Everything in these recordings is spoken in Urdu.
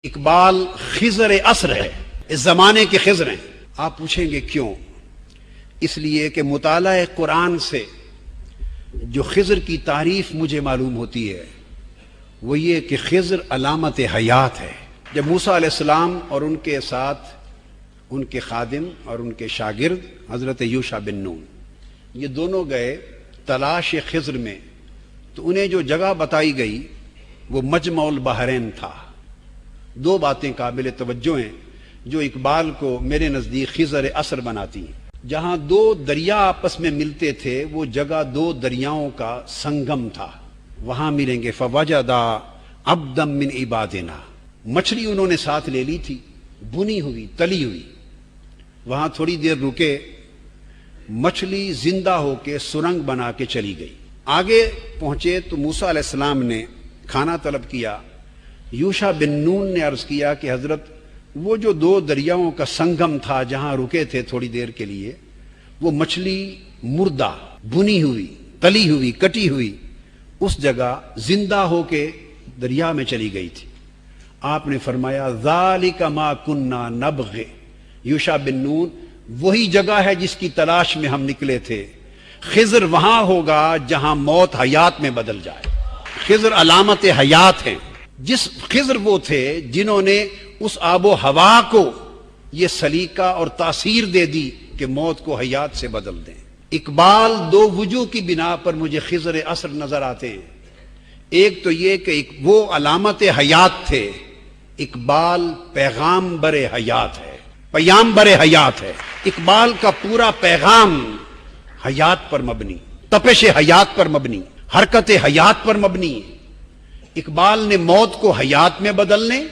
اقبال خضر عصر ہے، اس زمانے کے خضر ہیں۔ آپ پوچھیں گے کیوں؟ اس لیے کہ مطالعہ قرآن سے جو خضر کی تعریف مجھے معلوم ہوتی ہے وہ یہ کہ خضر علامت حیات ہے۔ جب موسیٰ علیہ السلام اور ان کے ساتھ ان کے خادم اور ان کے شاگرد حضرت یوشع بن نون یہ دونوں گئے تلاش خضر میں، تو انہیں جو جگہ بتائی گئی وہ مجمع البحرین تھا۔ دو باتیں قابل توجہ ہیں جو اقبال کو میرے نزدیک خضر عصر بناتی ہیں۔ جہاں دو دریا آپس میں ملتے تھے وہ جگہ دو دریاؤں کا سنگم تھا، وہاں ملیں گے فوجدا عبدا من عبادنا۔ مچھلی انہوں نے ساتھ لے لی تھی، بنی ہوئی تلی ہوئی، وہاں تھوڑی دیر رکے، مچھلی زندہ ہو کے سرنگ بنا کے چلی گئی۔ آگے پہنچے تو موسیٰ علیہ السلام نے کھانا طلب کیا۔ یوشع بن نون نے عرض کیا کہ حضرت وہ جو دو دریاؤں کا سنگم تھا جہاں رکے تھے تھوڑی دیر کے لیے، وہ مچھلی مردہ، بنی ہوئی، تلی ہوئی، کٹی ہوئی اس جگہ زندہ ہو کے دریا میں چلی گئی تھی۔ آپ نے فرمایا ذالک ما کننا نبغی، یوشع بن نون وہی جگہ ہے جس کی تلاش میں ہم نکلے تھے۔ خضر وہاں ہوگا جہاں موت حیات میں بدل جائے۔ خضر علامت حیات ہیں۔ جس خضر وہ تھے جنہوں نے اس آب و ہوا کو یہ سلیقہ اور تاثیر دے دی کہ موت کو حیات سے بدل دیں۔ اقبال دو وجوہ کی بنا پر مجھے خضر عصر نظر آتے ہیں۔ ایک تو یہ کہ وہ علامت حیات تھے، اقبال پیغام بر حیات ہے، پیام بر حیات ہے۔ اقبال کا پورا پیغام حیات پر مبنی، تپش حیات پر مبنی، حرکت حیات پر مبنی ہے۔ اقبال نے موت کو حیات میں بدلنے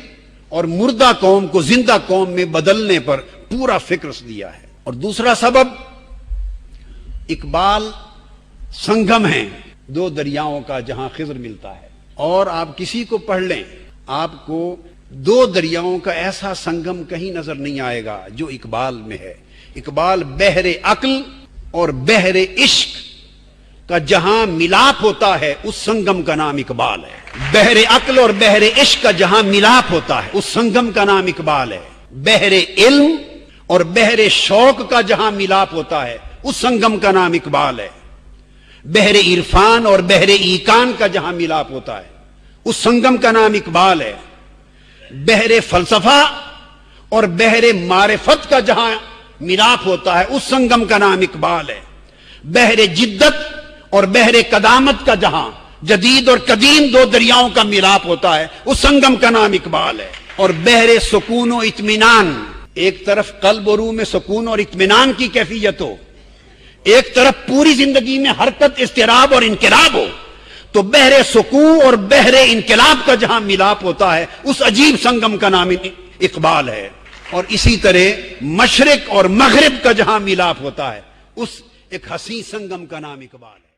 اور مردہ قوم کو زندہ قوم میں بدلنے پر پورا فکر دیا ہے۔ اور دوسرا سبب، اقبال سنگم ہیں دو دریاؤں کا جہاں خضر ملتا ہے۔ اور آپ کسی کو پڑھ لیں، آپ کو دو دریاؤں کا ایسا سنگم کہیں نظر نہیں آئے گا جو اقبال میں ہے۔ اقبال بحر عقل اور بحر عشق کا جہاں ملاپ ہوتا ہے اس سنگم کا نام اقبال ہے۔ بحر عقل اور بحر عشق کا جہاں ملاپ ہوتا ہے اس سنگم کا نام اقبال ہے۔ بحر علم اور بحر شوق کا جہاں ملاپ ہوتا ہے اس سنگم کا نام اقبال ہے۔ بحر عرفان اور بحر ایقان کا جہاں ملاپ ہوتا ہے اس سنگم کا نام اقبال ہے۔ بحر فلسفہ اور بحر معرفت کا جہاں ملاپ ہوتا ہے اس سنگم کا نام اقبال ہے۔ بحر جدت اور بحر قدامت کا جہاں جدید اور قدیم دو دریاؤں کا ملاپ ہوتا ہے اس سنگم کا نام اقبال ہے۔ اور بحر سکون و اطمینان، ایک طرف قلب و روح میں سکون اور اطمینان کی کیفیت ہو، ایک طرف پوری زندگی میں حرکت، اضطراب اور انقلاب ہو، تو بحر سکون اور بحر انقلاب کا جہاں ملاپ ہوتا ہے اس عجیب سنگم کا نام اقبال ہے۔ اور اسی طرح مشرق اور مغرب کا جہاں ملاپ ہوتا ہے اس ایک حسین سنگم کا نام اقبال ہے۔